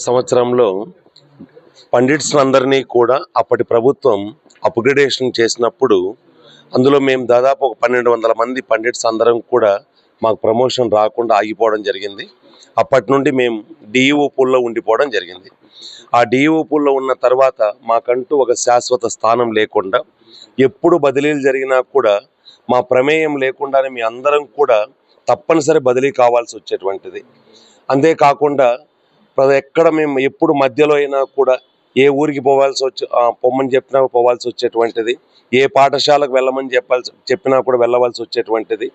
సంవత్సరంలో పండిట్స్ అందరినీ కూడా అప్పటి ప్రభుత్వం అప్గ్రేడేషన్ చేసినప్పుడు అందులో మేము దాదాపు ఒక 1200 మంది పండిట్స్ అందరం కూడా మాకు ప్రమోషన్ రాకుండా ఆగిపోవడం జరిగింది. అప్పటి నుండి మేము డిఈఓ పూల్లో ఉండిపోవడం జరిగింది. ఆ డిఈఓ పూల్లో ఉన్న తర్వాత మాకంటూ ఒక శాశ్వత స్థానం లేకుండా ఎప్పుడు బదిలీలు జరిగినా కూడా మా ప్రమేయం లేకుండానే మీ అందరం కూడా తప్పనిసరి బదిలీ కావాల్సి వచ్చేటువంటిది. అంతేకాకుండా ఎక్కడ మేము ఎప్పుడు మధ్యలో అయినా కూడా ఏ ఊరికి పొమ్మని చెప్పినా పోవాల్సి వచ్చేటువంటిది, ఏ పాఠశాలకు వెళ్ళమని చెప్పినా కూడా వెళ్ళవలసి వచ్చేటువంటిది.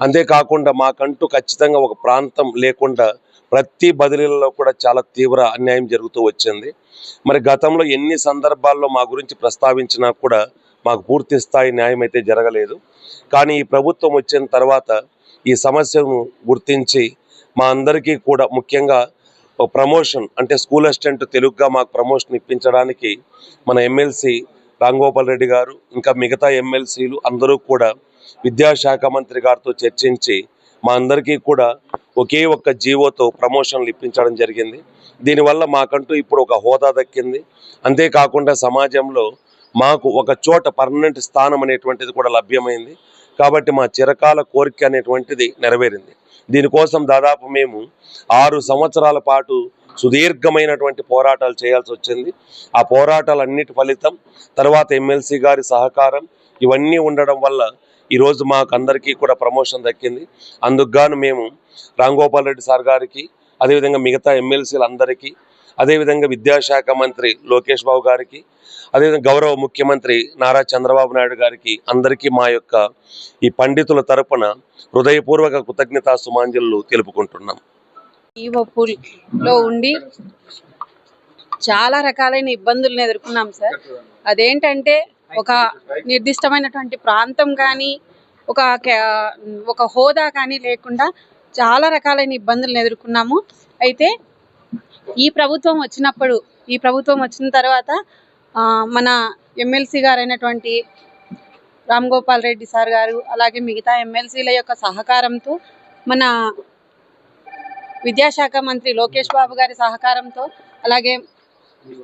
అంతేకాకుండా మాకంటూ ఖచ్చితంగా ఒక ప్రాంతం లేకుండా ప్రతి బదిలీలలో కూడా చాలా తీవ్ర అన్యాయం జరుగుతూ వచ్చింది. మరి గతంలో ఎన్ని సందర్భాల్లో మా గురించి ప్రస్తావించినా కూడా మాకు పూర్తి స్థాయి న్యాయం అయితే జరగలేదు. కానీ ఈ ప్రభుత్వం వచ్చిన తర్వాత ఈ సమస్యను గుర్తించి మా అందరికీ కూడా ముఖ్యంగా ప్రమోషన్ అంటే స్కూల్ అసిస్టెంట్ తెలుగుగా మాకు ప్రమోషన్ ఇప్పించడానికి మన ఎమ్మెల్సీ రాంగోపాల్ రెడ్డి గారు ఇంకా మిగతా ఎమ్మెల్సీలు అందరూ కూడా విద్యాశాఖ మంత్రి గారితో చర్చించి మా అందరికీ కూడా ఒకే ఒక్క జీవోతో ప్రమోషన్లు ఇప్పించడం జరిగింది. దీనివల్ల మాకంటూ ఇప్పుడు ఒక హోదా దక్కింది. అంతేకాకుండా సమాజంలో మాకు ఒక చోట పర్మనెంట్ స్థానం అనేటువంటిది కూడా లభ్యమైంది. కాబట్టి మా చిరకాల కోరిక అనేటువంటిది నెరవేరింది. దీనికోసం దాదాపు మేము 6 సంవత్సరాల పాటు సుదీర్ఘమైనటువంటి పోరాటాలు చేయాల్సి వచ్చింది. ఆ పోరాటాలన్నిటి ఫలితం తర్వాత ఎమ్మెల్సీ గారి సహకారం ఇవన్నీ ఉండడం వల్ల ఈరోజు మాకు అందరికీ కూడా ప్రమోషన్ దక్కింది. అందుకు గాను మేము రాంగోపాల్ రెడ్డి సార్ గారికి, అదేవిధంగా మిగతా ఎమ్మెల్సీలందరికీ, అదేవిధంగా విద్యాశాఖ మంత్రి లోకేష్ బాబు గారికి, అదేవిధంగా గౌరవ ముఖ్యమంత్రి నారా చంద్రబాబు నాయుడు గారికి అందరికీ మా యొక్క ఈ పండితుల తరపున హృదయపూర్వక కృతజ్ఞతా సుమాంజలు తెలుపుకుంటున్నాం. ఈవో పూల్లో ఉండి చాలా రకాలైన ఇబ్బందులను ఎదుర్కొన్నాం సార్. అదేంటంటే ఒక నిర్దిష్టమైనటువంటి ప్రాంతం కానీ ఒక హోదా కానీ లేకుండా చాలా రకాలైన ఇబ్బందులను ఎదుర్కొన్నాము. అయితే ఈ ప్రభుత్వం వచ్చిన తర్వాత మన ఎమ్మెల్సీ గారైనటువంటి రాంగోపాల్ రెడ్డి సార్ గారు, అలాగే మిగతా ఎమ్మెల్సీల యొక్క సహకారంతో, మన విద్యాశాఖ మంత్రి లోకేష్ బాబు గారి సహకారంతో, అలాగే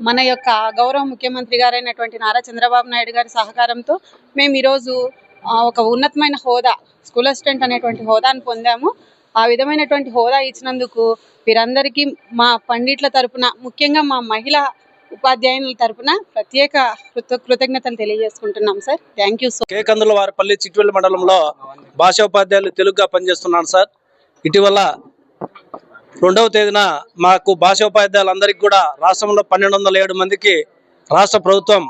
మన యొక్క గౌరవ ముఖ్యమంత్రి గారైనటువంటి నారా చంద్రబాబు నాయుడు గారి సహకారంతో మేము ఈరోజు ఒక ఉన్నతమైన హోదా, స్కూల్ అసిస్టెంట్ అనేటువంటి హోదాను పొందాము. ఆ విధమైనటువంటి హోదా ఇచ్చినందుకు వీరందరికీ మా పండిట్ల తరపున, ముఖ్యంగా మా మహిళా ఉపాధ్యాయుల తరపున ప్రత్యేక కృతజ్ఞతలు తెలియజేసుకుంటున్నాం sir. Thank you. K Kandulavaripalli Chitvelli మండలంలో భాషా ఉపాధ్యాయులు తెలుగుగా పనిచేస్తున్నాను సార్. ఇటీవల 2వ తేదీన మాకు భాషా ఉపాధ్యాయులందరికీ కూడా రాష్ట్రంలో 1207 మందికి రాష్ట్ర ప్రభుత్వం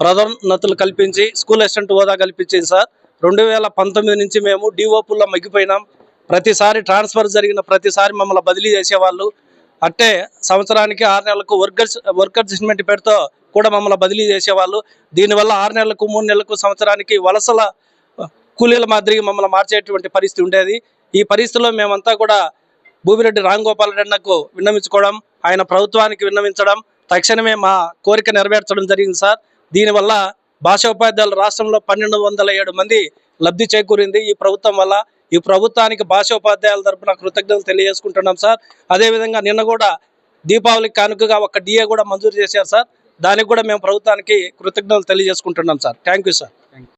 పదోన్నతులు కల్పించి స్కూల్ అసిస్టెంట్ హోదా కల్పించింది సార్. 2019 నుంచి మేము డిఓపుల్లో మగ్గిపోయినాం. ప్రతిసారి ట్రాన్స్ఫర్ జరిగిన ప్రతిసారి మమ్మల్ని బదిలీ చేసేవాళ్ళు. అట్టే సంవత్సరానికి 6 నెలలకు వర్కర్ అసెస్మెంట్ పేరుతో కూడా మమ్మల్ని బదిలీ చేసేవాళ్ళు. దీనివల్ల 6 నెలలకు 3 నెలలకు సంవత్సరానికి వలసల కూలీల మాదిరిగా మమ్మల్ని మార్చేటువంటి పరిస్థితి ఉండేది. ఈ పరిస్థితిలో మేమంతా కూడా భూమిరెడ్డి రాంగోపాల్ రెడ్డికు విన్నవించుకోవడం, ఆయన ప్రభుత్వానికి విన్నవించడం, తక్షణమే మా కోరిక నెరవేర్చడం జరిగింది సార్. దీనివల్ల భాషా ఉపాధ్యాయులు రాష్ట్రంలో 1207 మంది లబ్ధి చేకూరింది ఈ ప్రభుత్వం వల్ల. ఈ ప్రభుత్వానికి భాషా ఉపాధ్యాయుల తరపున కృతజ్ఞతలు తెలియజేసుకుంటున్నాం సార్. అదేవిధంగా నిన్న కూడా దీపావళికి కానుకగా ఒక డిఏ కూడా మంజూరు చేశారు సార్. దానికి కూడా మేము ప్రభుత్వానికి కృతజ్ఞతలు తెలియజేసుకుంటున్నాం సార్. Thank you sir.